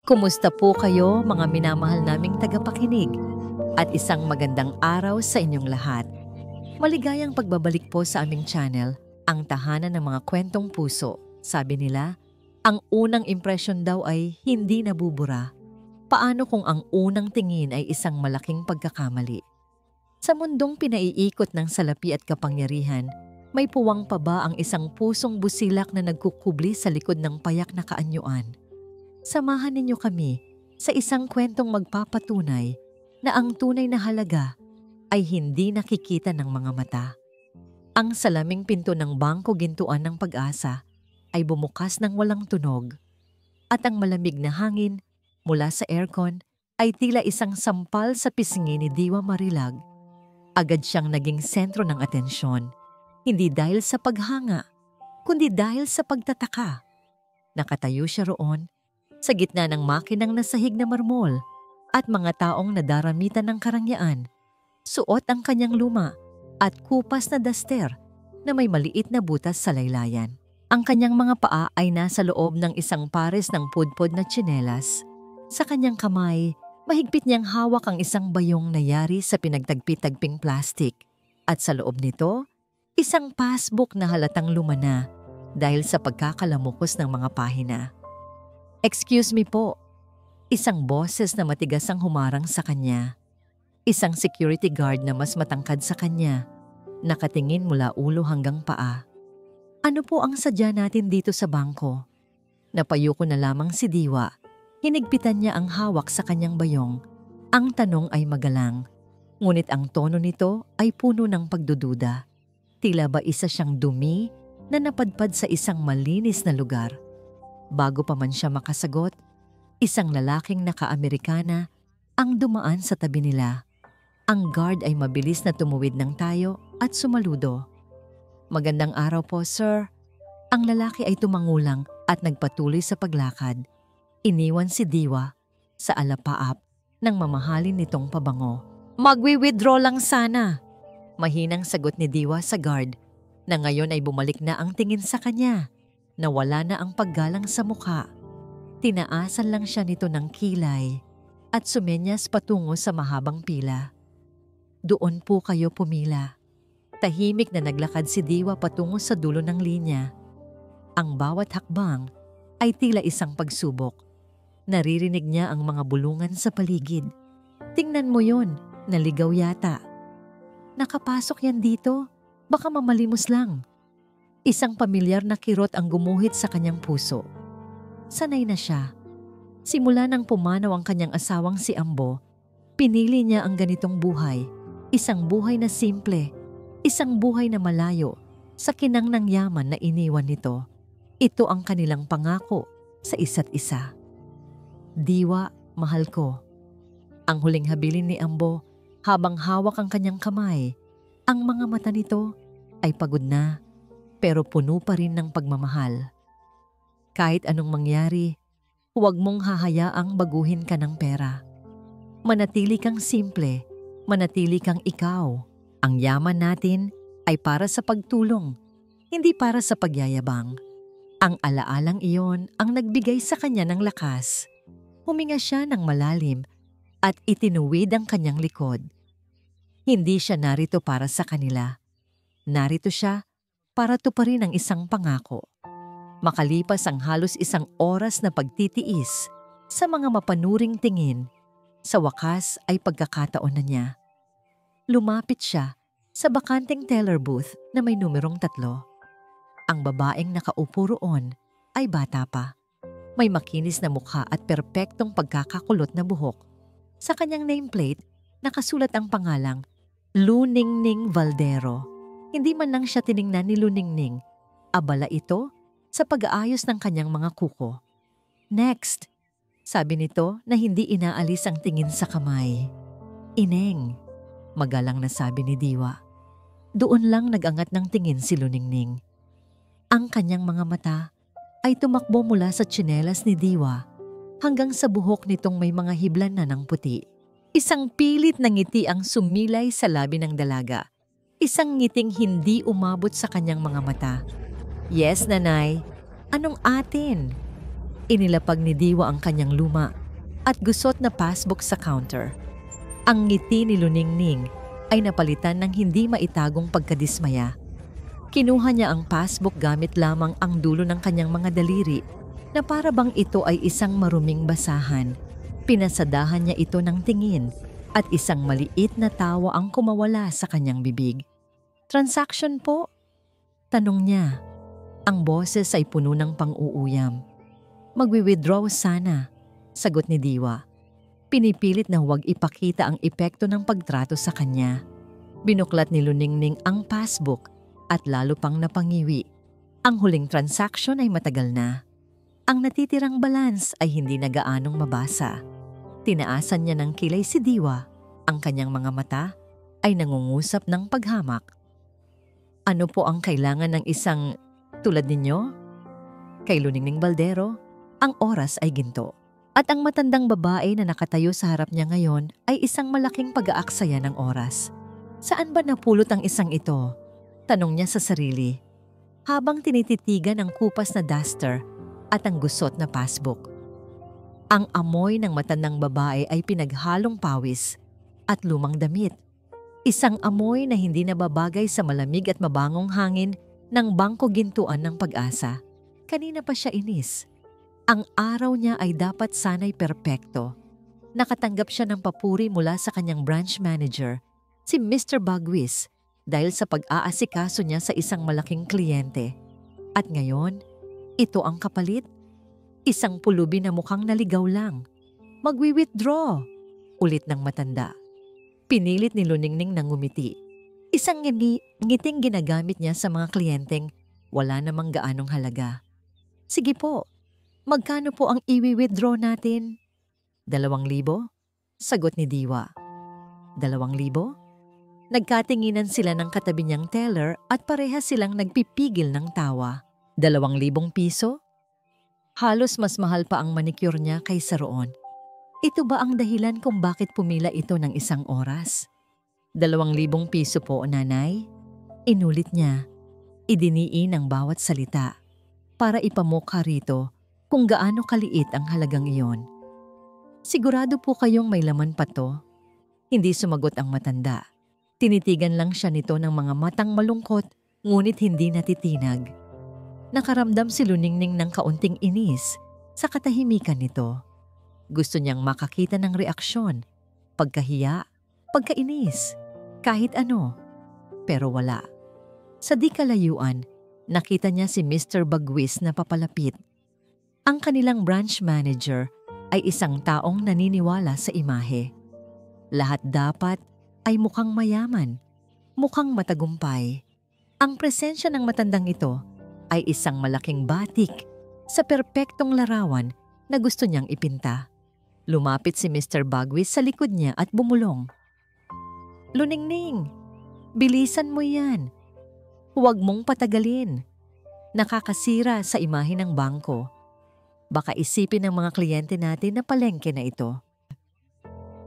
Kumusta po kayo mga minamahal naming tagapakinig? At isang magandang araw sa inyong lahat. Maligayang pagbabalik po sa aming channel, ang tahanan ng mga kwentong puso. Sabi nila, ang unang impresyon daw ay hindi nabubura. Paano kung ang unang tingin ay isang malaking pagkakamali? Sa mundong pinaiikot ng salapi at kapangyarihan, may puwang pa ba ang isang pusong busilak na nagkukubli sa likod ng payak na kaanyuan? Samahan ninyo kami sa isang kwentong magpapatunay na ang tunay na halaga ay hindi nakikita ng mga mata. Ang salaming pinto ng Bangko Gintuan ng Pag-asa ay bumukas ng walang tunog at ang malamig na hangin mula sa aircon ay tila isang sampal sa pisngi ni Diwa Marilag. Agad siyang naging sentro ng atensyon, hindi dahil sa paghanga, kundi dahil sa pagtataka. Nakatayo siya roon sa gitna ng makinang nasahig na marmol at mga taong nadaramitan ng karangyaan. Suot ang kanyang luma at kupas na daster na may maliit na butas sa laylayan. Ang kanyang mga paa ay nasa loob ng isang pares ng pudpod na tsinelas. Sa kanyang kamay, mahigpit niyang hawak ang isang bayong na yari sa pinagtagpi-tagping plastik. At sa loob nito, isang passbook na halatang luma na dahil sa pagkakalamukos ng mga pahina. "Excuse me po." Isang boses na matigas ang humarang sa kanya. Isang security guard na mas matangkad sa kanya, nakatingin mula ulo hanggang paa. "Ano po ang sadya natin dito sa bangko?" Napayuko na lamang si Diwa. Hinigpitan niya ang hawak sa kanyang bayong. Ang tanong ay magalang, ngunit ang tono nito ay puno ng pagdududa. Tila ba isa siyang dumi na napadpad sa isang malinis na lugar? Bago pa man siya makasagot, isang lalaking naka-Amerikana ang dumaan sa tabi nila. Ang guard ay mabilis na tumuwid ng tayo at sumaludo. "Magandang araw po, sir." Ang lalaki ay tumangulang at nagpatuloy sa paglakad. Iniwan si Diwa sa alapaap ng mamahalin nitong pabango. "Magwi-withdraw lang sana." Mahinang sagot ni Diwa sa guard na ngayon ay bumalik na ang tingin sa kanya. Nawala na ang paggalang sa mukha. Tinaasan lang siya nito ng kilay at sumenyas patungo sa mahabang pila. "Doon po kayo pumila." Tahimik na naglakad si Diwa patungo sa dulo ng linya. Ang bawat hakbang ay tila isang pagsubok. Naririnig niya ang mga bulungan sa paligid. "Tingnan mo yon, naligaw yata." "Nakapasok yan dito, baka mamalimos lang." Isang pamilyar na kirot ang gumuhit sa kanyang puso. Sanay na siya. Simula nang pumanaw ang kanyang asawang si Ambo, pinili niya ang ganitong buhay. Isang buhay na simple, isang buhay na malayo sa kinang ng yaman na iniwan nito. Ito ang kanilang pangako sa isa't isa. "Diwa, mahal ko." Ang huling habilin ni Ambo habang hawak ang kanyang kamay. Ang mga mata nito ay pagod na, pero puno pa rin ng pagmamahal. "Kahit anong mangyari, huwag mong hahayaang baguhin ka ng pera. Manatili kang simple, manatili kang ikaw. Ang yaman natin ay para sa pagtulong, hindi para sa pagyayabang." Ang alaalang iyon ang nagbigay sa kanya ng lakas. Huminga siya ng malalim at itinuwid ang kanyang likod. Hindi siya narito para sa kanila. Narito siya para tuparin ang isang pangako. Makalipas ang halos isang oras na pagtitiis sa mga mapanuring tingin, sa wakas ay pagkakataon na niya. Lumapit siya sa bakanteng teller booth na may numerong 3. Ang babaeng nakaupo roon ay bata pa. May makinis na mukha at perpektong pagkakakulot na buhok. Sa kanyang nameplate, nakasulat ang pangalang Lu Ningning Valdero. Hindi man lang siya tiningnan ni Lu Ningning. Abala ito sa pag-aayos ng kanyang mga kuko. "Next," sabi nito na hindi inaalis ang tingin sa kamay. "Ineng," magalang na sabi ni Diwa. Doon lang nagangat ng tingin si Lu Ningning. Ang kanyang mga mata ay tumakbo mula sa tsinelas ni Diwa hanggang sa buhok nitong may mga hiblan na ng puti. Isang pilit na ngiti ang sumilay sa labi ng dalaga. Isang ngiting hindi umabot sa kanyang mga mata. "Yes, nanay. Anong atin?" Inilapag ni Diwa ang kanyang luma at gusot na passbook sa counter. Ang ngiti ni Luningning ay napalitan ng hindi maitagong pagkadismaya. Kinuha niya ang passbook gamit lamang ang dulo ng kanyang mga daliri na para bang ito ay isang maruming basahan. Pinasadahan niya ito ng tingin at isang maliit na tawa ang kumawala sa kanyang bibig. "Transaction po?" tanong niya. Ang boses ay puno ng pang-uuyam. "Magwi-withdraw sana," sagot ni Diwa. Pinipilit na huwag ipakita ang epekto ng pagtrato sa kanya. Binuklat ni Luningning ang passbook at lalo pang napangiwi. Ang huling transaction ay matagal na. Ang natitirang balance ay hindi na gaanong mabasa. Tinaasan niya ng kilay si Diwa. Ang kanyang mga mata ay nangungusap ng paghamak. "Ano po ang kailangan ng isang tulad ninyo?" Kay Luningning Baldero, ang oras ay ginto. At ang matandang babae na nakatayo sa harap niya ngayon ay isang malaking pag-aaksaya ng oras. Saan ba napulot ang isang ito? Tanong niya sa sarili, habang tinititigan ang kupas na duster at ang gusot na passbook. Ang amoy ng matandang babae ay pinaghalong pawis at lumang damit. Isang amoy na hindi nababagay sa malamig at mabangong hangin ng bangko gintuan ng Pag-asa. Kanina pa siya inis. Ang araw niya ay dapat sana'y perpekto. Nakatanggap siya ng papuri mula sa kanyang branch manager, si Mr. Bagwis, dahil sa pag-aasikaso niya sa isang malaking kliyente. At ngayon, ito ang kapalit. Isang pulubi na mukhang naligaw lang. "Magwi-withdraw," ulit ng matanda. Pinilit ni Luningning na ngumiti. Isang ngiting ginagamit niya sa mga kliyenteng wala namang gaanong halaga. "Sige po. Magkano po ang i-withdraw natin?" 2,000? Sagot ni Diwa. 2,000? Nagkatinginan sila ng katabi niyang teller at parehas silang nagpipigil ng tawa. 2,000 piso? Halos mas mahal pa ang manicure niya kaysa roon. Ito ba ang dahilan kung bakit pumila ito ng isang oras? 2,000 piso po, nanay? Inulit niya. Idiniin ang bawat salita para ipamukha rito kung gaano kaliit ang halagang iyon. "Sigurado po kayong may laman pa to?" Hindi sumagot ang matanda. Tinitigan lang siya nito ng mga matang malungkot ngunit hindi natitinag. Nakaramdam si Luningning ng kaunting inis sa katahimikan nito. Gusto niyang makakita ng reaksyon, pagkahiya, pagkainis, kahit ano. Pero wala. Sa di kalayuan, nakita niya si Mr. Bagwis na papalapit. Ang kanilang branch manager ay isang taong naniniwala sa imahe. Lahat dapat ay mukhang mayaman, mukhang matagumpay. Ang presensya ng matandang ito ay isang malaking batik sa perpektong larawan na gusto niyang ipinta. Lumapit si Mr. Bagwis sa likod niya at bumulong. "Luningning, bilisan mo yan. Huwag mong patagalin. Nakakasira sa imahe ng bangko. Baka isipin ng mga kliyente natin na palengke na ito."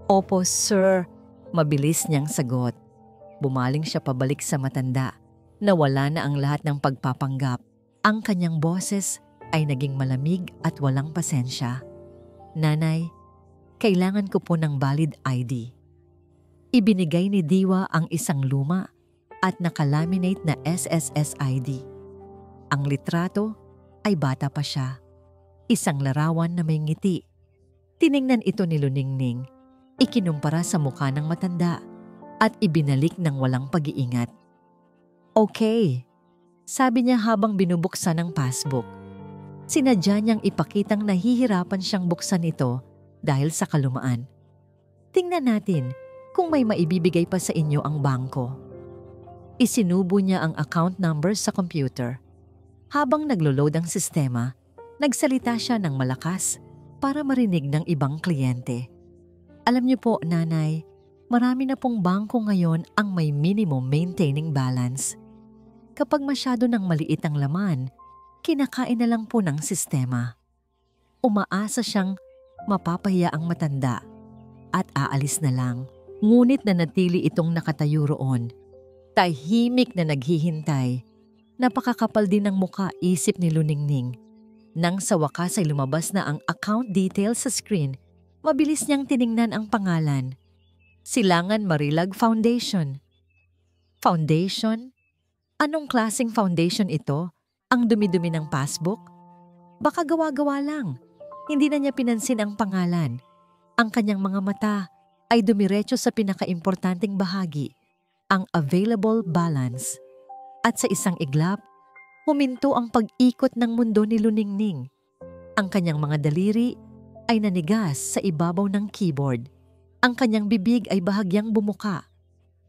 "Opo, sir," mabilis niyang sagot. Bumaling siya pabalik sa matanda. Nawala na ang lahat ng pagpapanggap. Ang kanyang boses ay naging malamig at walang pasensya. "Nanay, kailangan ko po ng valid ID." Ibinigay ni Diwa ang isang luma at nakalaminate na SSS ID. Ang litrato ay bata pa siya. Isang larawan na may ngiti. Tiningnan ito ni Luningning, ikinumpara sa mukha ng matanda at ibinalik ng walang pag-iingat. "Okay," sabi niya habang binubuksan ang passbook. Sinadya niyang ipakitang nahihirapan siyang buksan ito dahil sa kalumaan. "Tingnan natin kung may maibibigay pa sa inyo ang bangko." Isinubo niya ang account number sa computer. Habang naglo-load ang sistema, nagsalita siya ng malakas para marinig ng ibang kliyente. "Alam niyo po, nanay, marami na pong bangko ngayon ang may minimum maintaining balance. Kapag masyado ng maliit ang laman, kinakain na lang po ng sistema." Umaasa siyang mapapahiya ang matanda at aalis na lang. Ngunit nanatili itong nakatayo roon. Tahimik na naghihintay. Napakakapal din ng muka, isip ni Luningning. Nang sa wakas ay lumabas na ang account details sa screen, mabilis niyang tiningnan ang pangalan. Silangan Marilag Foundation. Foundation? Anong klaseng foundation ito? Ang dumi-dumi ng passbook? Baka gawa-gawa lang. Hindi na niya pinansin ang pangalan. Ang kanyang mga mata ay dumiretso sa pinakaimportanteng bahagi, ang available balance. At sa isang iglap, huminto ang pag-ikot ng mundo ni Luningning. Ang kanyang mga daliri ay nanigas sa ibabaw ng keyboard. Ang kanyang bibig ay bahagyang bumuka.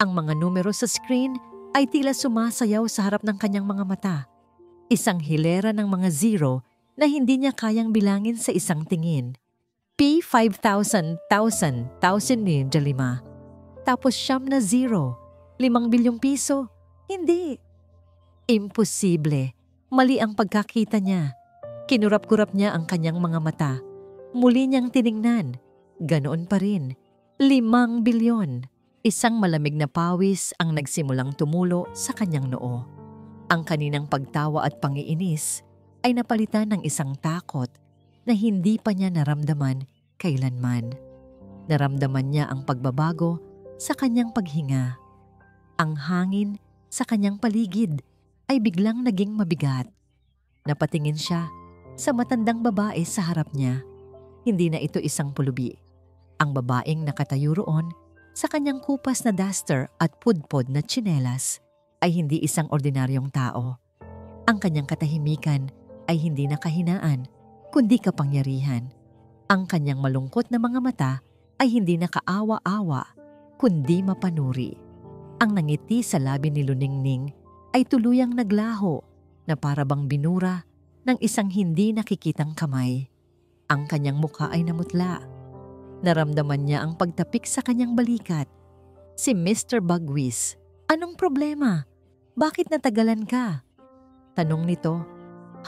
Ang mga numero sa screen ay tila sumasayaw sa harap ng kanyang mga mata. Isang hilera ng mga zero na hindi niya kayang bilangin sa isang tingin. P5,000, 1,000 ni Jalima. Tapos siyam na zero. 5 bilyong piso. Hindi. Imposible. Mali ang pagkakita niya. Kinurap-kurap niya ang kanyang mga mata. Muli niyang tiningnan. Ganoon pa rin. 5 bilyon. Isang malamig na pawis ang nagsimulang tumulo sa kanyang noo. Ang kaninang pagtawa at pangiinis ay napalitan ng isang takot na hindi pa niya naramdaman kailanman. Naramdaman niya ang pagbabago sa kanyang paghinga. Ang hangin sa kanyang paligid ay biglang naging mabigat. Napatingin siya sa matandang babae sa harap niya. Hindi na ito isang pulubi. Ang babaeng nakatayo roon sa kanyang kupas na duster at pudpod na tsinelas ay hindi isang ordinaryong tao. Ang kanyang katahimikan ay hindi na kahinaan, kundi kapangyarihan. Ang kanyang malungkot na mga mata ay hindi na kaawa-awa, kundi mapanuri. Ang nangiti sa labi ni Luningning ay tuluyang naglaho na para bang binura ng isang hindi nakikitang kamay. Ang kanyang mukha ay namutla. Naramdaman niya ang pagtapik sa kanyang balikat. Si Mr. Bagwis, anong problema? Bakit natagalan ka? Tanong nito,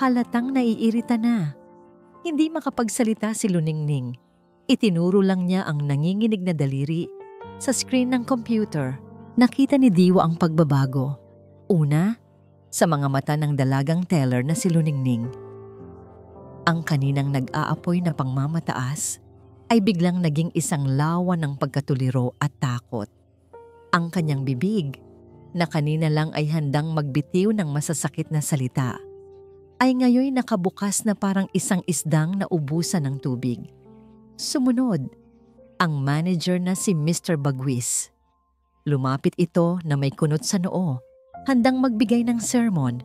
halatang naiirita na. Hindi makapagsalita si Luningning. Itinuro lang niya ang nanginginig na daliri sa screen ng computer. Nakita ni Diwa ang pagbabago. Una, sa mga mata ng dalagang teller na si Luningning. Ang kaninang nag-aapoy na pangmamataas ay biglang naging isang lawa ng pagkatuliro at takot. Ang kanyang bibig, na kanina lang ay handang magbitiw ng masasakit na salita, ay ngayoy nakabukas na parang isang isdang na ubusan ng tubig. Sumunod, ang manager na si Mr. Bagwis. Lumapit ito na may kunot sa noo, handang magbigay ng sermon.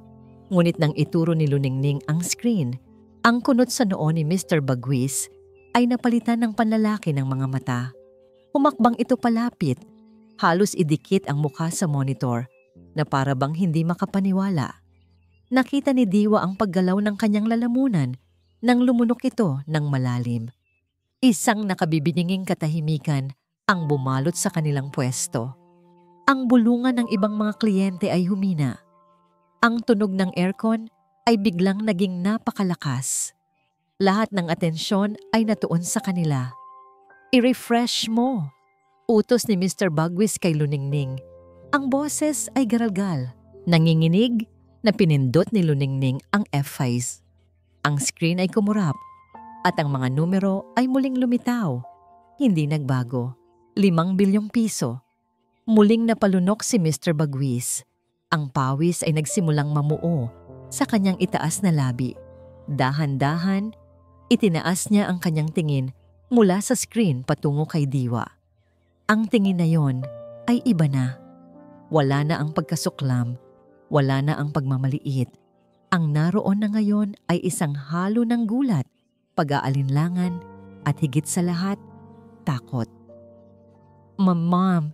Ngunit nang ituro ni Luningning ang screen, ang kunot sa noo ni Mr. Bagwis ay napalitan ng panlalaki ng mga mata. Humakbang ito palapit, halos idikit ang mukha sa monitor na para bang hindi makapaniwala. Nakita ni Diwa ang paggalaw ng kanyang lalamunan nang lumunok ito ng malalim. Isang nakabibininging katahimikan ang bumalot sa kanilang pwesto. Ang bulungan ng ibang mga kliyente ay humina. Ang tunog ng aircon ay biglang naging napakalakas. Lahat ng atensyon ay natuon sa kanila. I-refresh mo, utos ni Mr. Bagwis kay Luningning. Ang boses ay garalgal. Nanginginig na pinindot ni Luningning ang F5. Ang screen ay kumurap at ang mga numero ay muling lumitaw. Hindi nagbago. 5 bilyong piso. Muling napalunok si Mr. Bagwis. Ang pawis ay nagsimulang mamuo sa kanyang itaas na labi. Dahan-dahan, itinaas niya ang kanyang tingin mula sa screen patungo kay Diwa. Ang tingin na yon ay iba na. Wala na ang pagkasuklam, wala na ang pagmamaliit. Ang naroon na ngayon ay isang halo ng gulat, pag-aalinlangan, at higit sa lahat, takot. Ma'am,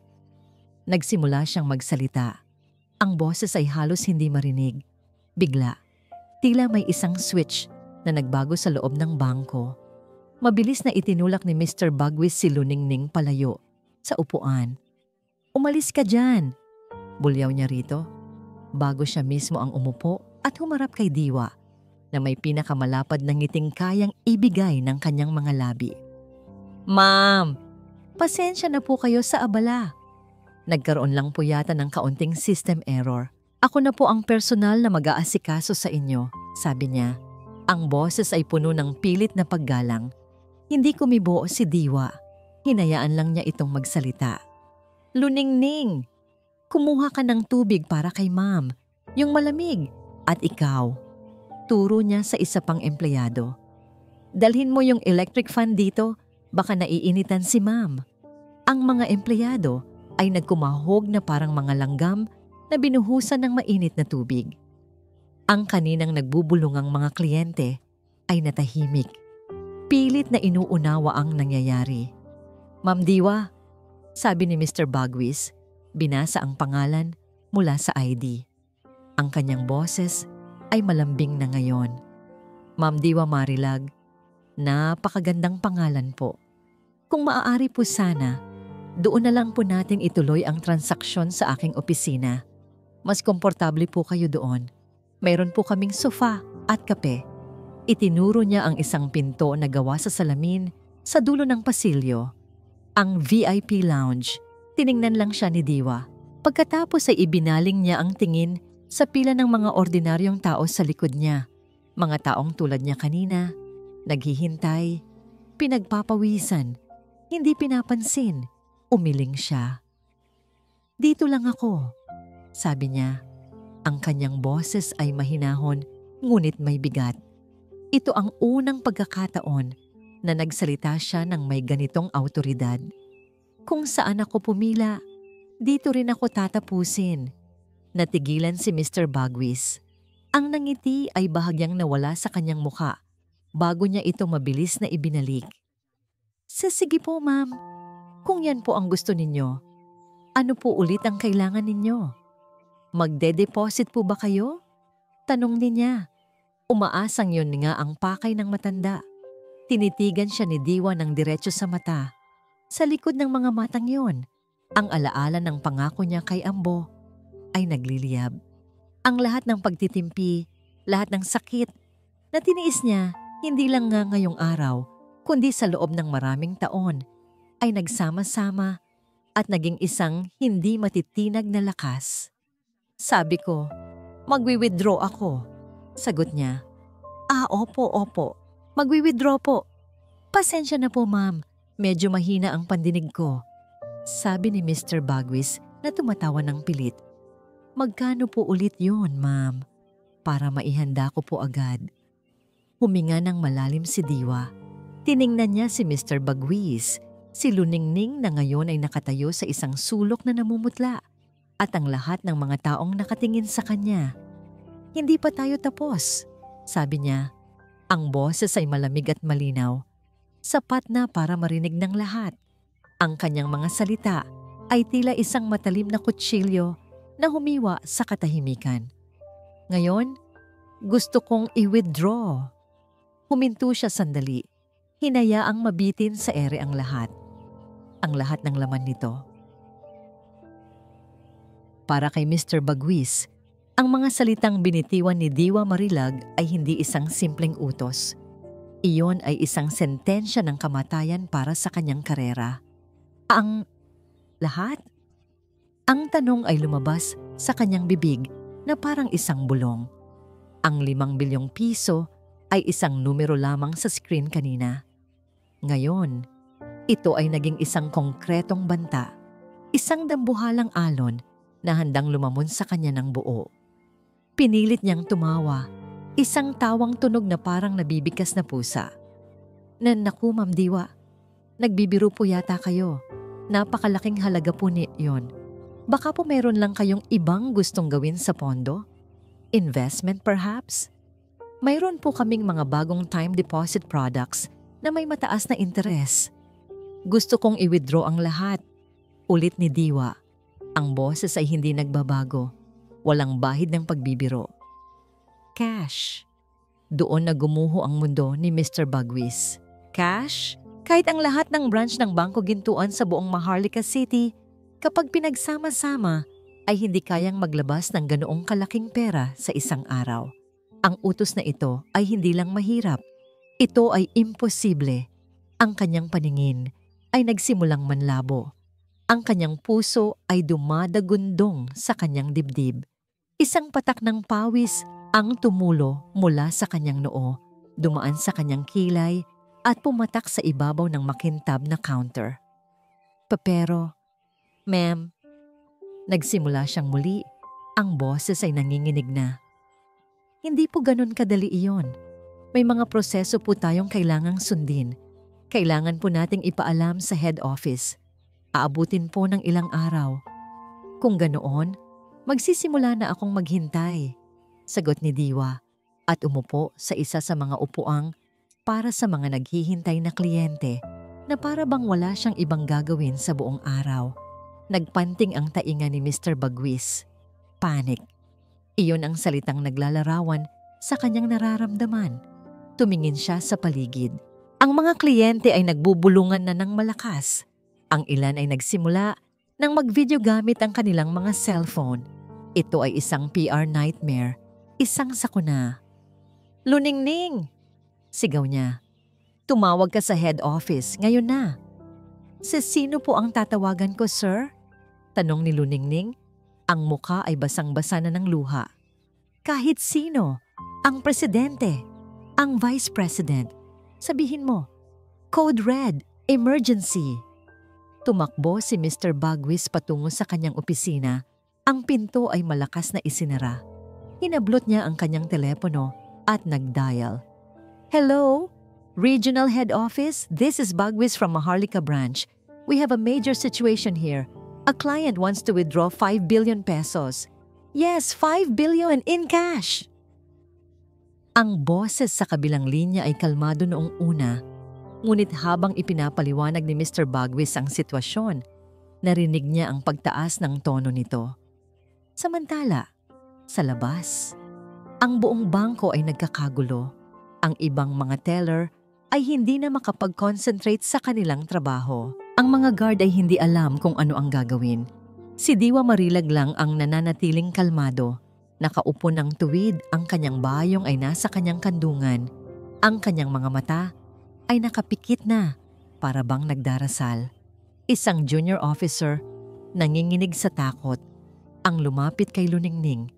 nagsimula siyang magsalita. Ang boses ay halos hindi marinig. Bigla, tila may isang switch na nagbago sa loob ng bangko. Mabilis na itinulak ni Mr. Bagwis si Luningning palayo sa upuan. Umalis ka dyan, bulyaw niya rito, bago siya mismo ang umupo at humarap kay Diwa na may pinakamalapad na ngiting kayang ibigay ng kanyang mga labi. Ma'am, pasensya na po kayo sa abala. Nagkaroon lang po yata ng kaunting system error. Ako na po ang personal na mag-aasikaso sa inyo, sabi niya. Ang boses ay puno ng pilit na paggalang. Hindi kumibo si Diwa. Hinayaan lang niya itong magsalita. Luningning, kumuha ka ng tubig para kay ma'am, yung malamig. At ikaw, turo niya sa isa pang empleyado. Dalhin mo yung electric fan dito, baka naiinitan si ma'am. Ang mga empleyado ay nagkumahog na parang mga langgam na binuhusan ng mainit na tubig. Ang kaninang nagbubulungang mga kliyente ay natahimik. Pilit na inuunawa ang nangyayari. Ma'am Diwa, sabi ni Mr. Bagwis, binasa ang pangalan mula sa ID. Ang kanyang boses ay malambing na ngayon. Ma'am Diwa Marilag, napakagandang pangalan po. Kung maaari po sana, doon na lang po natin ituloy ang transaksyon sa aking opisina. Mas komportable po kayo doon. Mayroon po kaming sofa at kape. Itinuro niya ang isang pinto na gawa sa salamin sa dulo ng pasilyo. Ang VIP lounge. Tiningnan lang siya ni Diwa. Pagkatapos ay ibinaling niya ang tingin sa pila ng mga ordinaryong tao sa likod niya. Mga taong tulad niya kanina, naghihintay, pinagpapawisan, hindi pinapansin, umiling siya. Dito lang ako, sabi niya. Ang kanyang boses ay mahinahon, ngunit may bigat. Ito ang unang pagkakataon na nagsalita siya ng may ganitong awtoridad. Kung saan ako pumila, dito rin ako tatapusin. Natigilan si Mr. Bagwis. Ang nangiti ay bahagyang nawala sa kanyang muka bago niya ito mabilis na ibinalik. Sige po ma'am, kung yan po ang gusto ninyo, ano po ulit ang kailangan ninyo? Magde-deposit po ba kayo? Tanong niya. Umaasang yun nga ang pakay ng matanda. Tinitigan siya ni Diwa ng diretso sa mata. Sa likod ng mga matang yon, ang alaala ng pangako niya kay Ambo ay nagliliyab. Ang lahat ng pagtitimpi, lahat ng sakit na tiniis niya hindi lang nga ngayong araw, kundi sa loob ng maraming taon, ay nagsama-sama at naging isang hindi matitinag na lakas. Sabi ko, magwi-withdraw ako. Sagot niya, opo. Magwi-withdraw po. Pasensya na po ma'am, medyo mahina ang pandinig ko. Sabi ni Mr. Bagwis na tumatawa ng pilit. Magkano po ulit yun ma'am? Para maihanda ko po agad. Huminga ng malalim si Diwa. Tiningnan niya si Mr. Bagwis, si Luningning na ngayon ay nakatayo sa isang sulok na namumutla. At ang lahat ng mga taong nakatingin sa kanya. Hindi pa tayo tapos, sabi niya. Ang boses ay malamig at malinaw. Sapat na para marinig ng lahat. Ang kanyang mga salita ay tila isang matalim na kutsilyo na humiwa sa katahimikan. Ngayon, gusto kong i-withdraw. Huminto siya sandali. Hinayaang mabitin sa ere ang lahat. Ang lahat ng laman nito. Para kay Mr. Bagwis, ang mga salitang binitiwan ni Diwa Marilag ay hindi isang simpleng utos. Iyon ay isang sentensya ng kamatayan para sa kanyang karera. Ang lahat? Ang tanong ay lumabas sa kanyang bibig na parang isang bulong. Ang 5 bilyong piso ay isang numero lamang sa screen kanina. Ngayon, ito ay naging isang konkretong banta, isang dambuhalang alon na handang lumamon sa kanya ng buo. Pinilit niyang tumawa, isang tawang tunog na parang nabibigkas na pusa. Naku, Ma'am Diwa, nagbibiro po yata kayo. Napakalaking halaga po yon. Baka po meron lang kayong ibang gustong gawin sa pondo? Investment perhaps? Mayroon po kaming mga bagong time deposit products na may mataas na interes. Gusto kong i-withdraw ang lahat. Ulit ni Diwa. Ang boses ay hindi nagbabago. Walang bahid ng pagbibiro. Cash. Doon na gumuho ang mundo ni Mr. Bagwis. Cash? Kahit ang lahat ng branch ng Bangko Gintuan sa buong Maharlika City, kapag pinagsama-sama, ay hindi kayang maglabas ng ganoong kalaking pera sa isang araw. Ang utos na ito ay hindi lang mahirap. Ito ay imposible. Ang kanyang paningin ay nagsimulang manlabo. Ang kanyang puso ay dumadagundong sa kanyang dibdib. Isang patak ng pawis ang tumulo mula sa kanyang noo. dumaan sa kanyang kilay at pumatak sa ibabaw ng makintab na counter. Pero, ma'am, nagsimula siyang muli. Ang boses ay nanginginig na. Hindi po ganun kadali iyon. May mga proseso po tayong kailangang sundin. Kailangan po nating ipaalam sa head office. Aabutin po ng ilang araw. Kung ganoon, magsisimula na akong maghintay, sagot ni Diwa at umupo sa isa sa mga upuang para sa mga naghihintay na kliyente na para bang wala siyang ibang gagawin sa buong araw. Nagpanting ang tainga ni Mr. Bagwis. Panic. Iyon ang salitang naglalarawan sa kanyang nararamdaman. Tumingin siya sa paligid. Ang mga kliyente ay nagbubulungan na ng malakas. Ang ilan ay nagsimula nang mag-video gamit ang kanilang mga cellphone. Ito ay isang PR nightmare. Isang sakuna. Luningning! Sigaw niya. Tumawag ka sa head office ngayon na. Si sino po ang tatawagan ko, sir? Tanong ni Luningning. Ang muka ay basang-basa na ng luha. Kahit sino. Ang presidente. Ang vice president. Sabihin mo, Code Red, emergency. Tumakbo si Mr. Bagwis patungo sa kanyang opisina. Ang pinto ay malakas na isinara. Hinablot niya ang kanyang telepono at nag-dial. Hello? Regional Head Office? This is Bagwis from Maharlika Branch. We have a major situation here. A client wants to withdraw 5 billion pesos. Yes, 5 billion in cash. Ang boses sa kabilang linya ay kalmado noong una. Ngunit habang ipinapaliwanag ni Mr. Bagwis ang sitwasyon, narinig niya ang pagtaas ng tono nito. Samantala, sa labas, ang buong bangko ay nagkakagulo. Ang ibang mga teller ay hindi na makapag-concentrate sa kanilang trabaho. Ang mga guard ay hindi alam kung ano ang gagawin. Si Diwa Marilag lang ang nananatiling kalmado. Nakaupo ng tuwid, ang kanyang bayong ay nasa kanyang kandungan. Ang kanyang mga mata ay nakapikit na, para bang nagdarasal. Isang junior officer, nanginginig sa takot, ang lumapit kay Luningning.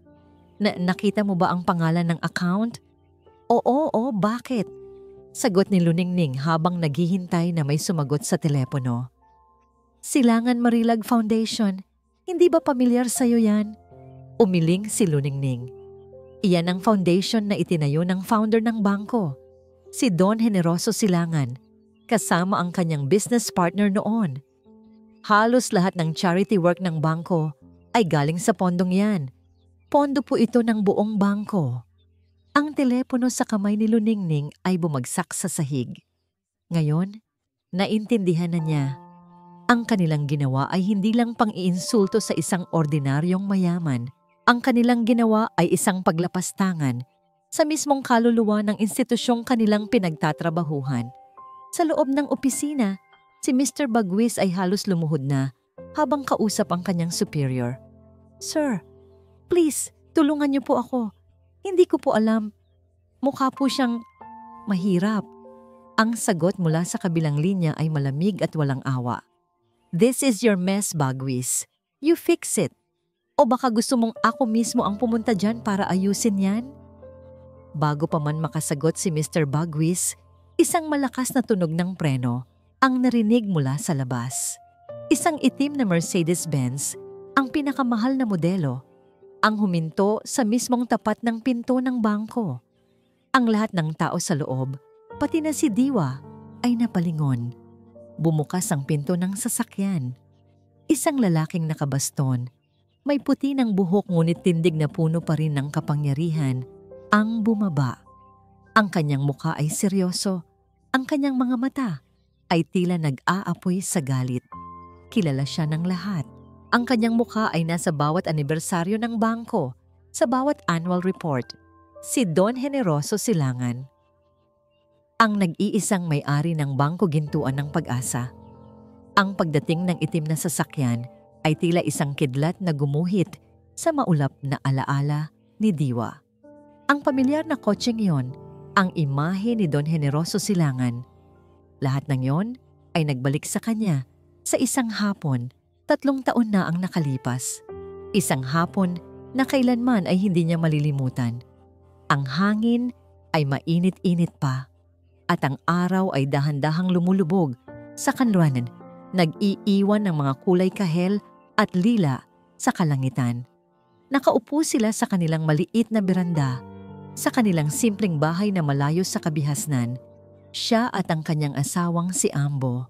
Nakita mo ba ang pangalan ng account? Oo, bakit? Sagot ni Luningning habang naghihintay na may sumagot sa telepono. Silangan Marilag Foundation, hindi ba pamilyar sa'yo yan? Umiling si Luningning. Iyan ang foundation na itinayo ng founder ng bangko, si Don Generoso Silangan, kasama ang kanyang business partner noon. Halos lahat ng charity work ng bangko ay galing sa pondong yan. Pondo po ito ng buong bangko. Ang telepono sa kamay ni Luningning ay bumagsak sa sahig. Ngayon, naintindihan na niya. Ang kanilang ginawa ay hindi lang pang-iinsulto sa isang ordinaryong mayaman. Ang kanilang ginawa ay isang paglapastangan sa mismong kaluluwa ng institusyong kanilang pinagtatrabahuhan. Sa loob ng opisina, si Mr. Bagwis ay halos lumuhod na habang kausap ang kanyang superior. Sir, please, tulungan niyo po ako. Hindi ko po alam. Mukha po siyang mahirap. Ang sagot mula sa kabilang linya ay malamig at walang awa. This is your mess, Bagwis. You fix it. O baka gusto mong ako mismo ang pumunta dyan para ayusin yan? Bago pa man makasagot si Mr. Bagwis, isang malakas na tunog ng preno ang narinig mula sa labas. Isang itim na Mercedes-Benz, ang pinakamahal na modelo, ang huminto sa mismong tapat ng pinto ng bangko. Ang lahat ng tao sa loob, pati na si Diwa, ay napalingon. Bumukas ang pinto ng sasakyan. Isang lalaking nakabaston, may puti ng buhok ngunit tindig na puno pa rin ng kapangyarihan, ang bumaba. Ang kanyang mukha ay seryoso, ang kanyang mga mata ay tila nag-aapoy sa galit. Kilala siya ng lahat. Ang kanyang mukha ay nasa bawat anibersaryo ng bangko, sa bawat annual report. Si Don Generoso Silangan. Ang nag-iisang may-ari ng Bangko Gintuan ng Pag-asa. Ang pagdating ng itim na sasakyan ay tila isang kidlat na gumuhit sa maulap na alaala ni Diwa. Ang pamilyar na kotseng yon, ang imahe ni Don Generoso Silangan. Lahat ng yon ay nagbalik sa kanya sa isang hapon, 3 taon na ang nakalipas. Isang hapon na kailanman ay hindi niya malilimutan. Ang hangin ay mainit-init pa at ang araw ay dahan-dahang lumulubog sa kanluran, nag-iiwan ng mga kulay kahel at lila sa kalangitan. Nakaupo sila sa kanilang maliit na beranda, sa kanilang simpleng bahay na malayo sa kabihasnan, siya at ang kanyang asawang si Ambo.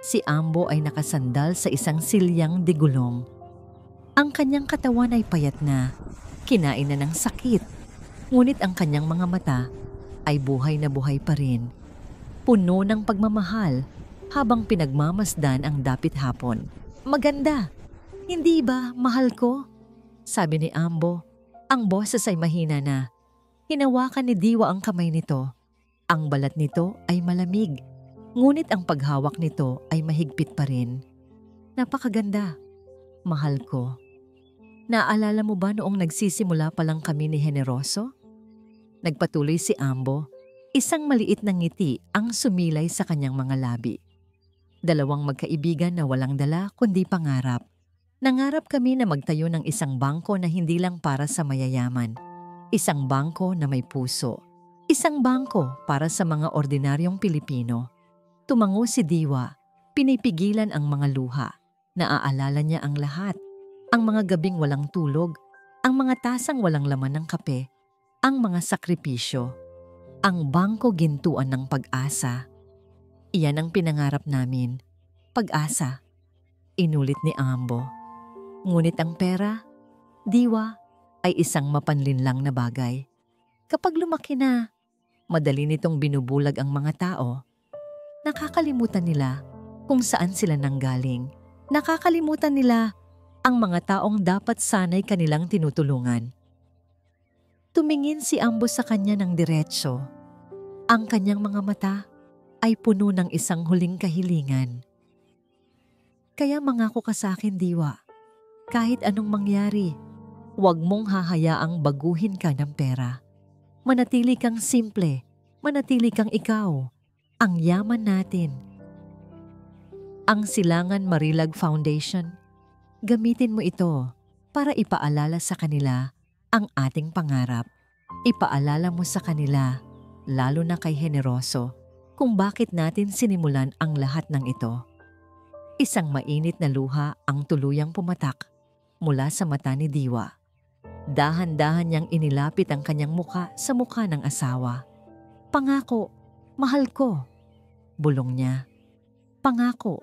Si Ambo ay nakasandal sa isang silyang digulong. Ang kanyang katawan ay payat na, kinain na ng sakit, ngunit ang kanyang mga mata ay buhay na buhay pa rin. Puno ng pagmamahal habang pinagmamasdan ang dapit hapon. Maganda, hindi ba, mahal ko? Sabi ni Ambo. Ang boses ay mahina na. Hinawakan ni Diwa ang kamay nito. Ang balat nito ay malamig, ngunit ang paghawak nito ay mahigpit pa rin. Napakaganda, mahal ko. Naalala mo ba noong nagsisimula pa lang kami ni Generoso? Nagpatuloy si Ambo. Isang maliit na ngiti ang sumilay sa kanyang mga labi. Dalawang magkaibigan na walang dala kundi pangarap. Nangarap kami na magtayo ng isang bangko na hindi lang para sa mayayaman. Isang bangko na may puso. Isang bangko para sa mga ordinaryong Pilipino. Tumango si Diwa. Pinipigilan ang mga luha. Naaalala niya ang lahat. Ang mga gabing walang tulog. Ang mga tasang walang laman ng kape. Ang mga sakripisyo. Ang bangko gintuan ng pag-asa. Iyan ang pinangarap namin. Pag-asa. Inulit ni Ambo. Ngunit ang pera, Diwa, ay isang mapanlinlang na bagay. Kapag lumaki na, madali nitong binubulag ang mga tao. Nakakalimutan nila kung saan sila nanggaling. Nakakalimutan nila ang mga taong dapat sanay kanilang tinutulungan. Tumingin si Ambo sa kanya ng diretso. Ang kanyang mga mata ay puno ng isang huling kahilingan. Kaya mangako ka sa akin, Diwa. Kahit anong mangyari, huwag mong hahayaang baguhin ka ng pera. Manatili kang simple, manatili kang ikaw, ang yaman natin. Ang Silangan Marilag Foundation, gamitin mo ito para ipaalala sa kanila ang ating pangarap. Ipaalala mo sa kanila, lalo na kay Generoso, kung bakit natin sinimulan ang lahat ng ito. Isang mainit na luha ang tuluyang pumatak mula sa mata ni Diwa. Dahan-dahan niyang inilapit ang kanyang muka sa mukha ng asawa. Pangako, mahal ko. Bulong niya. Pangako,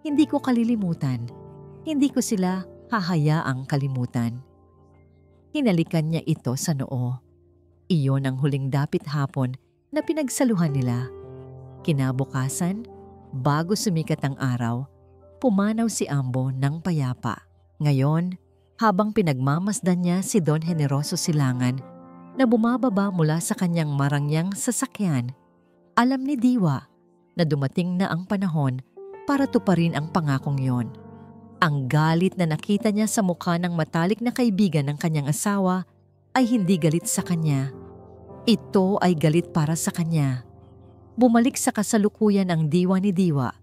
hindi ko kalilimutan. Hindi ko sila hahayaang kalimutan. Hinalikan niya ito sa noo. Iyon ang huling dapit hapon na pinagsaluhan nila. Kinabukasan, bago sumikat ang araw, pumanaw si Ambo ng payapa. Ngayon, habang pinagmamasdan niya si Don Generoso Silangan na bumababa mula sa kanyang marangyang sasakyan, alam ni Diwa na dumating na ang panahon para tuparin ang pangakong yon. Ang galit na nakita niya sa mukha ng matalik na kaibigan ng kanyang asawa ay hindi galit sa kanya. Ito ay galit para sa kanya. Bumalik sa kasalukuyan ang diwa ni Diwa.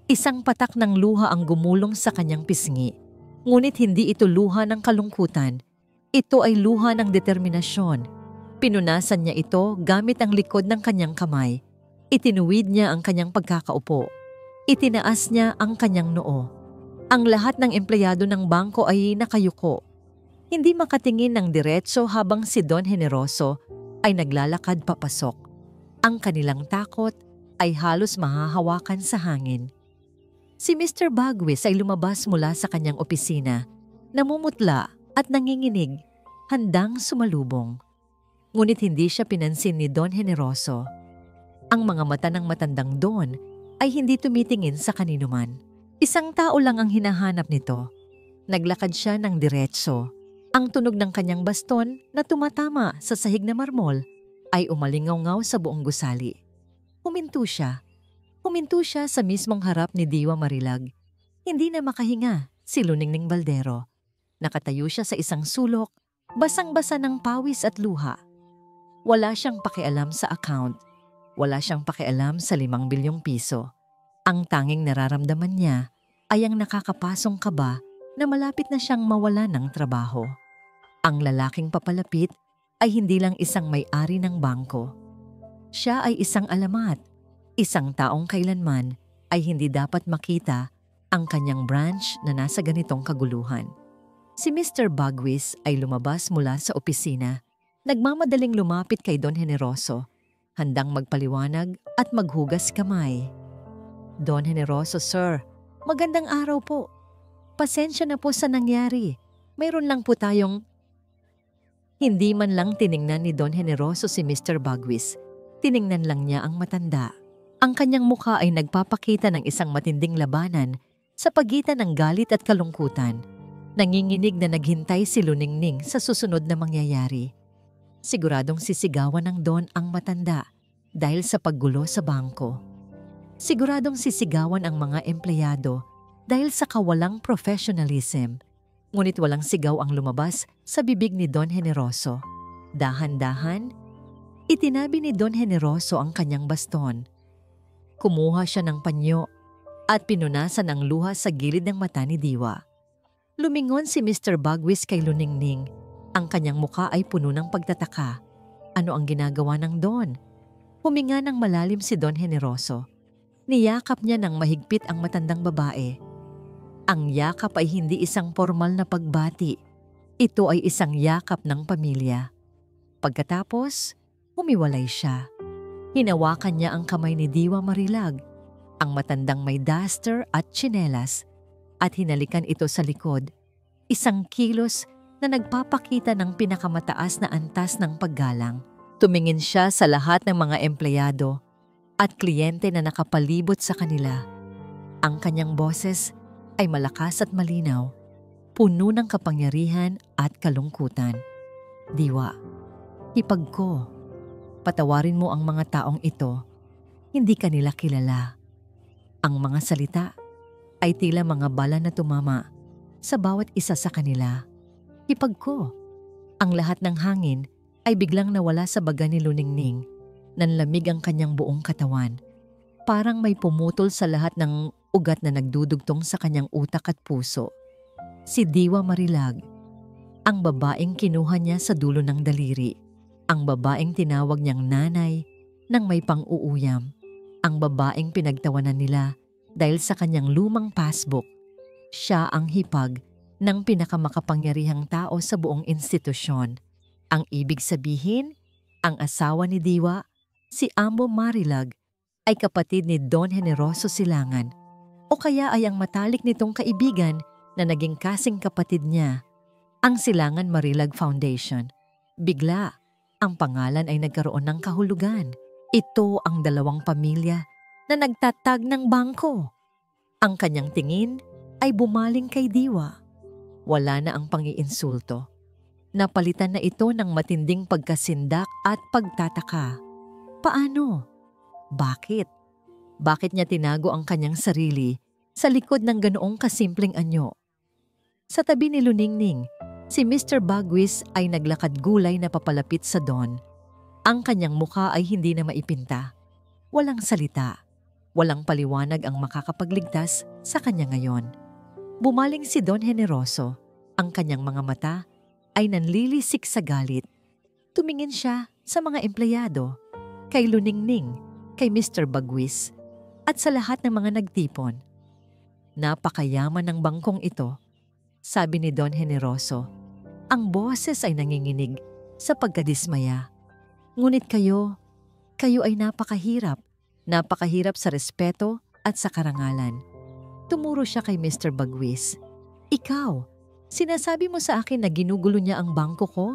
Isang patak ng luha ang gumulong sa kanyang pisngi. Ngunit hindi ito luha ng kalungkutan. Ito ay luha ng determinasyon. Pinunasan niya ito gamit ang likod ng kanyang kamay. Itinuwid niya ang kanyang pagkakaupo. Itinaas niya ang kanyang noo. Ang lahat ng empleyado ng bangko ay nakayuko. Hindi makatingin ng diretso habang si Don Generoso ay naglalakad papasok. Ang kanilang takot ay halos mahahawakan sa hangin. Si Mr. Bagwis ay lumabas mula sa kanyang opisina, namumutla at nanginginig, handang sumalubong. Ngunit hindi siya pinansin ni Don Generoso. Ang mga mata ng matandang Don ay hindi tumitingin sa kaninuman. Isang tao lang ang hinahanap nito. Naglakad siya ng diretso. Ang tunog ng kanyang baston na tumatama sa sahig na marmol ay umalingaw-ngaw sa buong gusali. Huminto siya. Huminto siya sa mismong harap ni Diwa Marilag. Hindi na makahinga si Luningning Baldero. Nakatayo siya sa isang sulok, basang-basa ng pawis at luha. Wala siyang pakialam sa account. Wala siyang pakialam sa 5 bilyong piso. Ang tanging nararamdaman niya ay ang nakakapasong kaba na malapit na siyang mawala ng trabaho. Ang lalaking papalapit ay hindi lang isang may-ari ng bangko. Siya ay isang alamat, isang taong kailanman ay hindi dapat makita ang kanyang branch na nasa ganitong kaguluhan. Si Mr. Bagwis ay lumabas mula sa opisina, nagmamadaling lumapit kay Don Generoso, handang magpaliwanag at maghugas kamay. Don Generoso, sir, magandang araw po. Pasensya na po sa nangyari. Mayroon lang po tayong... Hindi man lang tiningnan ni Don Generoso si Mr. Bagwis. Tiningnan lang niya ang matanda. Ang kanyang mukha ay nagpapakita ng isang matinding labanan sa pagitan ng galit at kalungkutan. Nanginginig na naghintay si Luningning sa susunod na mangyayari. Siguradong sisigawan ng Don ang matanda dahil sa paggulo sa bangko. Siguradong sisigawan ang mga empleyado dahil sa kawalang professionalism. Ngunit walang sigaw ang lumabas sa bibig ni Don Generoso. Dahan-dahan, itinabi ni Don Generoso ang kanyang baston. Kumuha siya ng panyo at pinunasan ang luha sa gilid ng mata ni Diwa. Lumingon si Mr. Bagwis kay Luningning. Ang kanyang muka ay puno ng pagtataka. Ano ang ginagawa ng Don? Huminga ng malalim si Don Generoso. Niyakap niya ng mahigpit ang matandang babae. Ang yakap ay hindi isang formal na pagbati. Ito ay isang yakap ng pamilya. Pagkatapos, humiwalay siya. Hinawakan niya ang kamay ni Diwa Marilag, ang matandang may duster at tsinelas, at hinalikan ito sa likod, isang kilos na nagpapakita ng pinakamataas na antas ng paggalang. Tumingin siya sa lahat ng mga empleyado at kliyente na nakapalibot sa kanila. Ang kanyang boses ay malakas at malinaw, puno ng kapangyarihan at kalungkutan. Diwa, hipag ko, patawarin mo ang mga taong ito, hindi kanila kilala. Ang mga salita ay tila mga bala na tumama sa bawat isa sa kanila. Hipag ko, ang lahat ng hangin ay biglang nawala sa baga ni Luningning. Nanlamig ang kanyang buong katawan. Parang may pumutol sa lahat ng ugat na nagdudugtong sa kanyang utak at puso. Si Diwa Marilag, ang babaeng kinuha niya sa dulo ng daliri. Ang babaeng tinawag niyang nanay nang may pang-uuyam. Ang babaeng pinagtawanan nila dahil sa kanyang lumang passbook. Siya ang hipag ng pinakamakapangyarihang tao sa buong institusyon. Ang ibig sabihin, ang asawa ni Diwa, si Ambo Marilag, ay kapatid ni Don Generoso Silangan, o kaya ay ang matalik nitong kaibigan na naging kasing kapatid niya, ang Silangan Marilag Foundation. Bigla, ang pangalan ay nagkaroon ng kahulugan. Ito ang dalawang pamilya na nagtatag ng bangko. Ang kanyang tingin ay bumaling kay Diwa. Wala na ang pang-iinsulto. Napalitan na ito ng matinding pagkasindak at pagtataka. Paano? Bakit? Bakit niya tinago ang kanyang sarili sa likod ng ganoong kasimpleng anyo? Sa tabi ni Luningning, si Mr. Bagwis ay naglakad gulay na papalapit sa Don. Ang kanyang mukha ay hindi na maipinta. Walang salita. Walang paliwanag ang makakapagligtas sa kanya ngayon. Bumaling si Don Generoso. Ang kanyang mga mata ay nanlilisik sa galit. Tumingin siya sa mga empleyado, kay Luningning, kay Mr. Bagwis, at sa lahat ng mga nagtipon. Napakayaman ng bangkong ito, sabi ni Don Generoso. Ang boses ay nanginginig sa pagkadismaya. Ngunit kayo ay napakahirap. Napakahirap sa respeto at sa karangalan. Tumuro siya kay Mr. Bagwis. Ikaw, sinasabi mo sa akin na ginugulo niya ang bangko ko?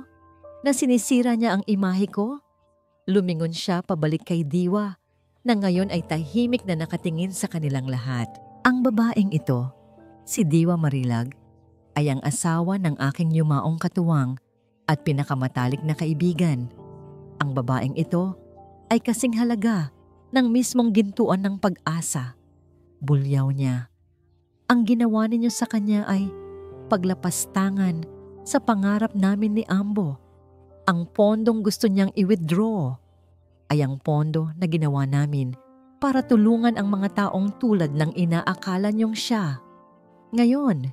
Na sinisira niya ang imahe ko? Lumingon siya pabalik kay Diwa, na ngayon ay tahimik na nakatingin sa kanilang lahat. Ang babaeng ito, si Diwa Marilag, ay ang asawa ng aking yumaong katuwang at pinakamatalik na kaibigan. Ang babaeng ito ay kasing halaga ng mismong gintuan ng pag-asa. Bulyaw niya. Ang ginawa ninyo sa kanya ay paglapastangan sa pangarap namin ni Ambo. Ang pondong gusto niyang i-withdraw ay ang pondo na ginawa namin para tulungan ang mga taong tulad ng inaakala niyong siya. Ngayon,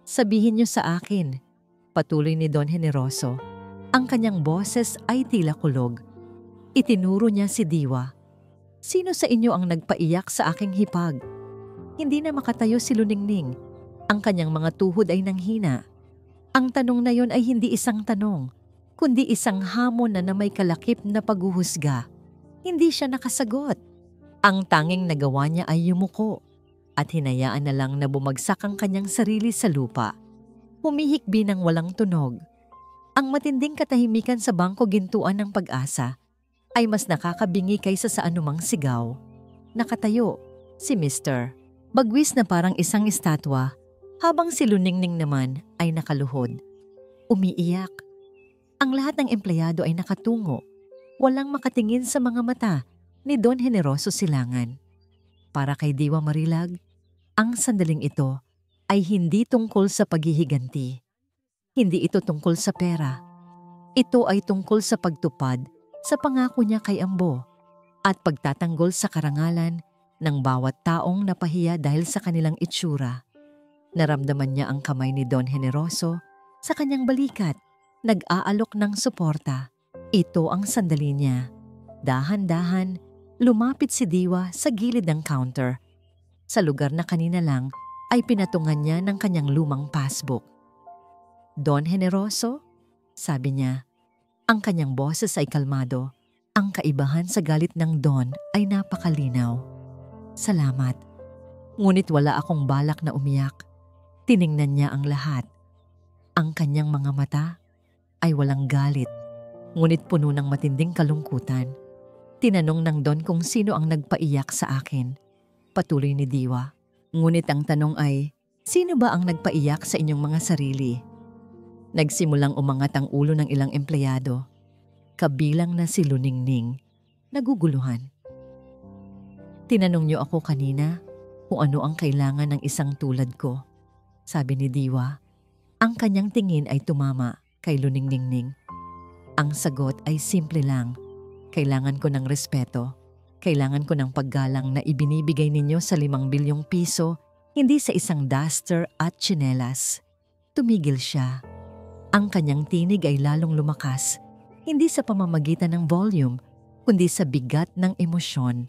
sabihin niyo sa akin, patuloy ni Don Generoso, ang kanyang boses ay tila kulog. Itinuro niya si Diwa. Sino sa inyo ang nagpaiyak sa aking hipag? Hindi na makatayo si Luningning. Ang kanyang mga tuhod ay nanghina. Ang tanong na yon ay hindi isang tanong, kundi isang hamon na may kalakip na paghuhusga. Hindi siya nakasagot. Ang tanging nagawa niya ay yumuko at hinayaan na lang na bumagsak ang kanyang sarili sa lupa. Humihikbi ng walang tunog. Ang matinding katahimikan sa Bangko Gintuan ng Pag-asa ay mas nakakabingi kaysa sa anumang sigaw. Nakatayo, si Mr. Bagwis na parang isang estatwa, habang si Luningning naman ay nakaluhod. Umiiyak. Ang lahat ng empleyado ay nakatungo. Walang makatingin sa mga mata ni Don Generoso Silangan. Para kay Diwa Marilag, ang sandaling ito ay hindi tungkol sa paghihiganti. Hindi ito tungkol sa pera. Ito ay tungkol sa pagtupad sa pangako niya kay Ambo at pagtatanggol sa karangalan ng bawat taong napahiya dahil sa kanilang itsura. Naramdaman niya ang kamay ni Don Generoso sa kanyang balikat, nag-aalok ng suporta. Ito ang sandali niya. Dahan-dahan, lumapit si Diwa sa gilid ng counter. Sa lugar na kanina lang ay pinatungan niya ng kanyang lumang passbook. Don Generoso? Sabi niya. Ang kanyang boses ay kalmado. Ang kaibahan sa galit ng Don ay napakalinaw. Salamat. Ngunit wala akong balak na umiyak. Tiningnan niya ang lahat. Ang kanyang mga mata ay walang galit, ngunit puno ng matinding kalungkutan. Tinanong ng Don kung sino ang nagpaiyak sa akin. Patuloy ni Diwa. Ngunit ang tanong ay, sino ba ang nagpaiyak sa inyong mga sarili? Nagsimulang umangat ang ulo ng ilang empleyado. Kabilang na si Luningning, naguguluhan. Tinanong niyo ako kanina kung ano ang kailangan ng isang tulad ko. Sabi ni Diwa. Ang kanyang tingin ay tumama kay Luningning. Ang sagot ay simple lang. Kailangan ko ng respeto. Kailangan ko ng paggalang na ibinibigay ninyo sa 5 bilyong piso, hindi sa isang duster at tsinelas. Tumigil siya. Ang kanyang tinig ay lalong lumakas, hindi sa pamamagitan ng volume, kundi sa bigat ng emosyon.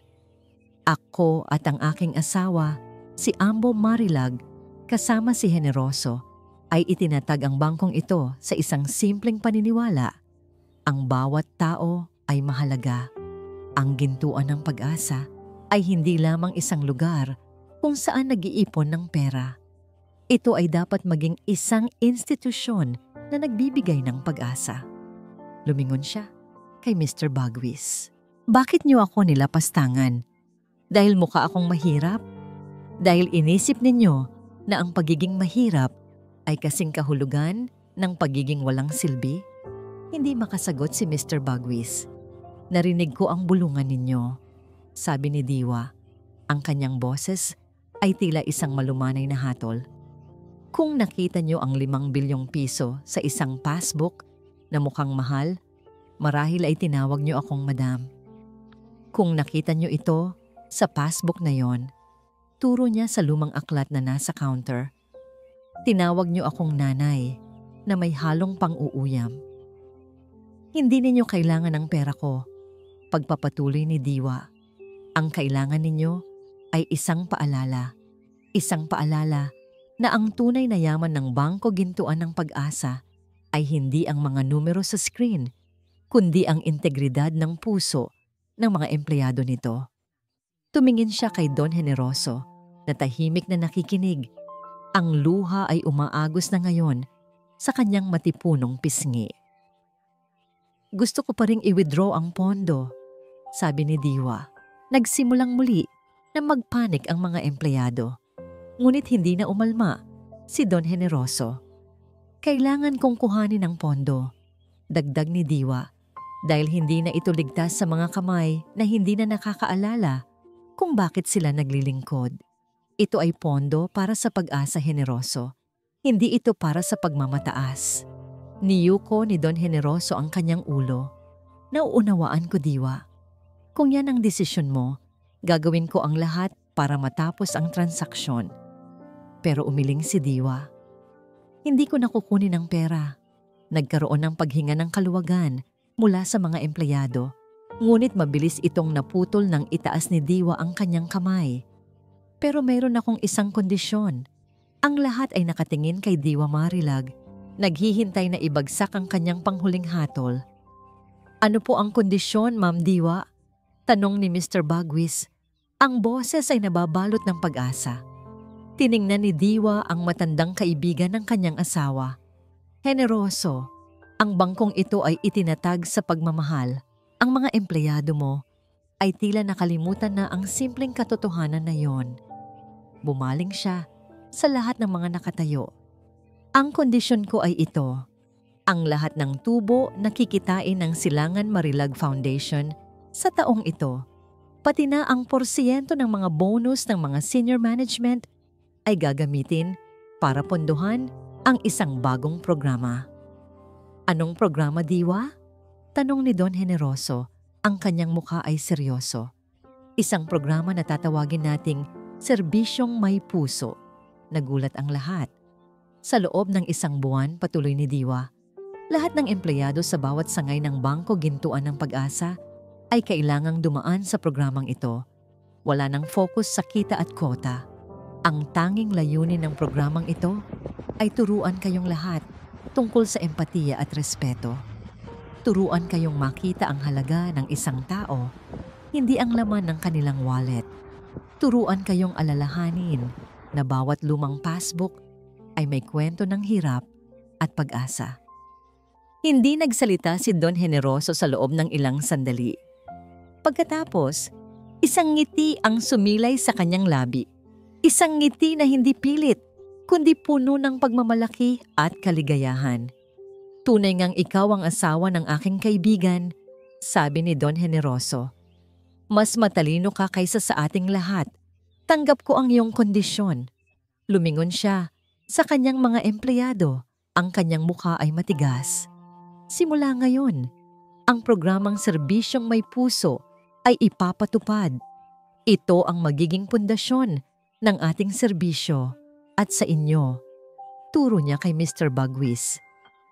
Ako at ang aking asawa, si Ambo Marilag, kasama si Generoso, ay itinatag ang bangkong ito sa isang simpleng paniniwala. Ang bawat tao ay mahalaga. Ang gintuan ng pag-asa ay hindi lamang isang lugar kung saan nag-iipon ng pera. Ito ay dapat maging isang institusyon na nagbibigay ng pag-asa. Lumingon siya kay Mr. Bagwis. Bakit niyo ako nilapastangan? Dahil mukha akong mahirap? Dahil inisip ninyo na ang pagiging mahirap ay kasing kahulugan ng pagiging walang silbi? Hindi makasagot si Mr. Bagwis. Narinig ko ang bulungan ninyo, sabi ni Diwa. Ang kanyang boses ay tila isang malumanay na hatol. Kung nakita niyo ang 5 bilyong piso sa isang passbook na mukhang mahal, marahil ay tinawag niyo akong madam. Kung nakita niyo ito sa passbook na yon, turo niya sa lumang aklat na nasa counter. Tinawag niyo akong nanay na may halong pang-uuyam. Hindi ninyo kailangan ng pera ko, pagpapatuloy ni Diwa. Ang kailangan ninyo ay isang paalala. Isang paalala na ang tunay na yaman ng Bangko Gintuan ng Pag-asa ay hindi ang mga numero sa screen, kundi ang integridad ng puso ng mga empleyado nito. Tumingin siya kay Don Generoso na tahimik na nakikinig. Ang luha ay umaagos na ngayon sa kanyang matipunong pisngi. Gusto ko pa ring i-withdraw ang pondo, sabi ni Diwa. Nagsimulang muli na magpanik ang mga empleyado. Ngunit hindi na umalma si Don Generoso. Kailangan kong kuhanin ang pondo, dagdag ni Diwa, dahil hindi na ito ligtas sa mga kamay na hindi na nakakaalala kung bakit sila naglilingkod. Ito ay pondo para sa pag-asa Generoso. Hindi ito para sa pagmamataas. Niyuko ni Don Generoso ang kanyang ulo. Nauunawaan ko, Diwa. Kung yan ang desisyon mo, gagawin ko ang lahat para matapos ang transaksyon. Pero umiling si Diwa. Hindi ko nakukunin ang pera. Nagkaroon ng paghinga ng kaluwagan mula sa mga empleyado. Ngunit mabilis itong naputol nang itaas ni Diwa ang kanyang kamay. Pero mayroon akong isang kondisyon. Ang lahat ay nakatingin kay Diwa Marilag, naghihintay na ibagsak ang kanyang panghuling hatol. Ano po ang kondisyon, Ma'am Diwa? Tanong ni Mr. Bagwis. Ang boses ay nababalot ng pag-asa. Tiningnan ni Diwa ang matandang kaibigan ng kanyang asawa. Heneroso, ang bangkong ito ay itinatag sa pagmamahal. Ang mga empleyado mo ay tila nakalimutan na ang simpleng katotohanan na yon. Bumaling siya sa lahat ng mga nakatayo. Ang kondisyon ko ay ito. Ang lahat ng tubo na kikitain ng Silangan Marilag Foundation sa taong ito, pati na ang porsyento ng mga bonus ng mga senior management ay gagamitin para pondohan ang isang bagong programa. Anong programa, Diwa? Tanong ni Don Generoso, ang kanyang mukha ay seryoso. Isang programa na tatawagin nating Serbisyong May Puso. Nagulat ang lahat. Sa loob ng isang buwan, patuloy ni Diwa, lahat ng empleyado sa bawat sangay ng Bangko Gintuan ng Pag-asa ay kailangang dumaan sa programang ito. Wala nang focus sa kita at kota. Ang tanging layunin ng programang ito ay turuan kayong lahat tungkol sa empatiya at respeto. Turuan kayong makita ang halaga ng isang tao, hindi ang laman ng kanilang wallet. Turuan kayong alalahanin na bawat lumang passbook ay may kwento ng hirap at pag-asa. Hindi nagsalita si Don Generoso sa loob ng ilang sandali. Pagkatapos, isang ngiti ang sumilay sa kanyang labi. Isang ngiti na hindi pilit, kundi puno ng pagmamalaki at kaligayahan. Tunay ngang ikaw ang asawa ng aking kaibigan, sabi ni Don Generoso. Mas matalino ka kaysa sa ating lahat. Tanggap ko ang iyong kondisyon. Lumingon siya sa kanyang mga empleyado. Ang kanyang mukha ay matigas. Simula ngayon, ang programang Serbisyong May Puso ay ipapatupad. Ito ang magiging pundasyon ng ating serbisyo at sa inyo. Turo niya kay Mr. Bagwis.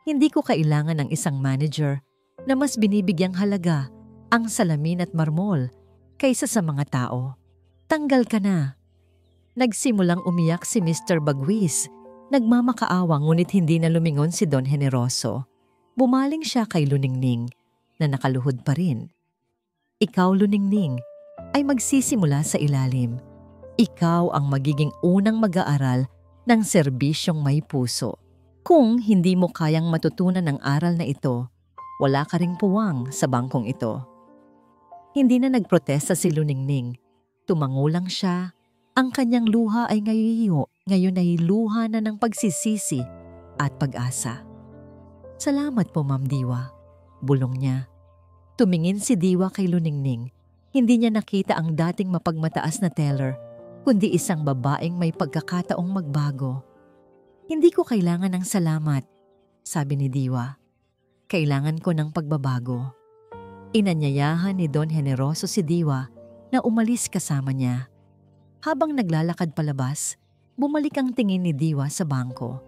Hindi ko kailangan ng isang manager na mas binibigyang halaga ang salamin at marmol kaysa sa mga tao. Tanggal ka na. Nagsimulang umiyak si Mr. Bagwis. Nagmamakaawa ngunit hindi na lumingon si Don Generoso. Bumaling siya kay Luningning na nakaluhod pa rin. Ikaw, Luningning, ay magsisimula sa ilalim. Ikaw ang magiging unang mag-aaral ng Serbisyong May Puso. Kung hindi mo kayang matutunan ang aral na ito, wala ka ring puwang sa bangkong ito. Hindi na nagprotesta si Luningning. Tumango lang siya. Ang kanyang luha ay ngayon ay luha na ng pagsisisi at pag-asa. Salamat po, Ma'am Diwa. Bulong niya. Tumingin si Diwa kay Luningning. Hindi niya nakita ang dating mapagmataas na teller, kundi isang babaeng may pagkakataong magbago. Hindi ko kailangan ng salamat, sabi ni Diwa. Kailangan ko ng pagbabago. Inanyayahan ni Don Generoso si Diwa na umalis kasama niya. Habang naglalakad palabas, bumalik ang tingin ni Diwa sa bangko.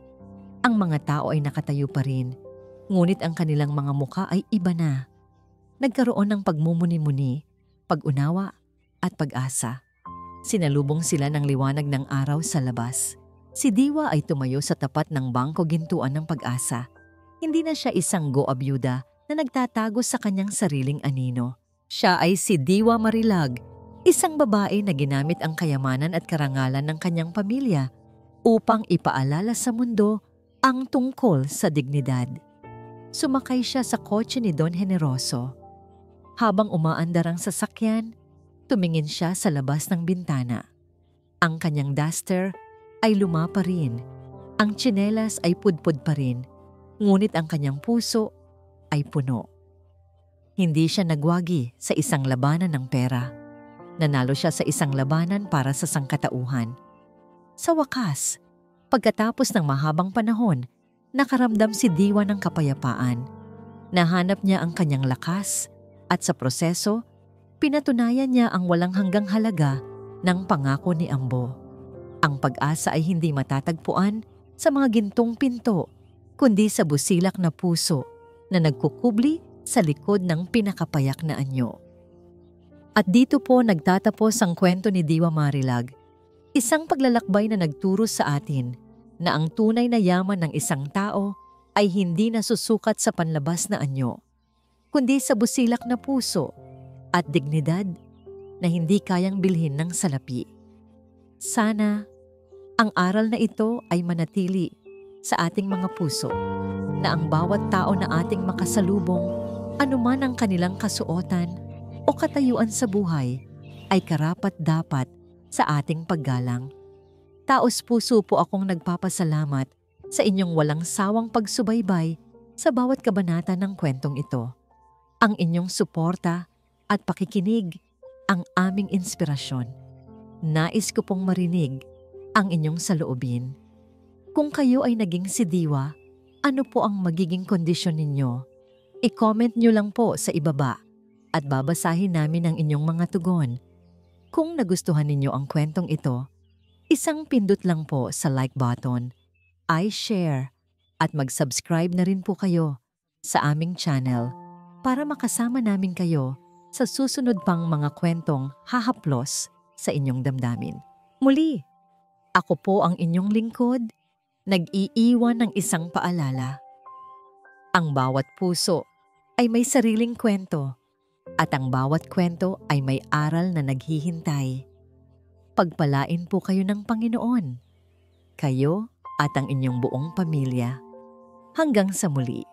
Ang mga tao ay nakatayo pa rin, ngunit ang kanilang mga mukha ay iba na. Nagkaroon ng pagmumuni-muni, pag-unawa at pag-asa. Sinalubong sila ng liwanag ng araw sa labas. Si Diwa ay tumayo sa tapat ng Bangko Gintuan ng Pag-asa. Hindi na siya isang go-abyuda na nagtatago sa kanyang sariling anino. Siya ay si Diwa Marilag, isang babae na ginamit ang kayamanan at karangalan ng kanyang pamilya upang ipaalala sa mundo ang tungkol sa dignidad. Sumakay siya sa kotse ni Don Generoso. Habang umaandar ang sasakyan, tumingin siya sa labas ng bintana. Ang kanyang duster ay luma pa rin. Ang tsinelas ay pudpud pa rin. Ngunit ang kanyang puso ay puno. Hindi siya nagwagi sa isang labanan ng pera. Nanalo siya sa isang labanan para sa sangkatauhan. Sa wakas, pagkatapos ng mahabang panahon, nakaramdam si Diwa ng kapayapaan. Nahanap niya ang kanyang lakas at sa proseso, pinatunayan niya ang walang hanggang halaga ng pangako ni Ambo. Ang pag-asa ay hindi matatagpuan sa mga gintong pinto, kundi sa busilak na puso na nagkukubli sa likod ng pinakapayak na anyo. At dito po nagtatapos ang kwento ni Diwa Marilag, isang paglalakbay na nagturo sa atin na ang tunay na yaman ng isang tao ay hindi nasusukat sa panlabas na anyo, kundi sa busilak na puso at dignidad na hindi kayang bilhin ng salapi. Sana ang aral na ito ay manatili sa ating mga puso, na ang bawat tao na ating makasalubong, anuman ang kanilang kasuotan o katayuan sa buhay, ay karapat-dapat sa ating paggalang. Taos puso po akong nagpapasalamat sa inyong walang sawang pagsubaybay sa bawat kabanata ng kwentong ito. Ang inyong suporta at pakikinig ang aming inspirasyon. Nais ko pong marinig ang inyong saloobin. Kung kayo ay naging si Diwa, ano po ang magiging kondisyon ninyo? I-comment nyo lang po sa ibaba at babasahin namin ang inyong mga tugon. Kung nagustuhan ninyo ang kwentong ito, isang pindot lang po sa like button, i-share at mag-subscribe na rin po kayo sa aming channel para makasama namin kayo sa susunod pang mga kwentong hahaplos sa inyong damdamin. Muli, ako po ang inyong lingkod, nag-iiwan ng isang paalala. Ang bawat puso ay may sariling kwento at ang bawat kwento ay may aral na naghihintay. Pagpalain po kayo ng Panginoon, kayo at ang inyong buong pamilya. Hanggang sa muli.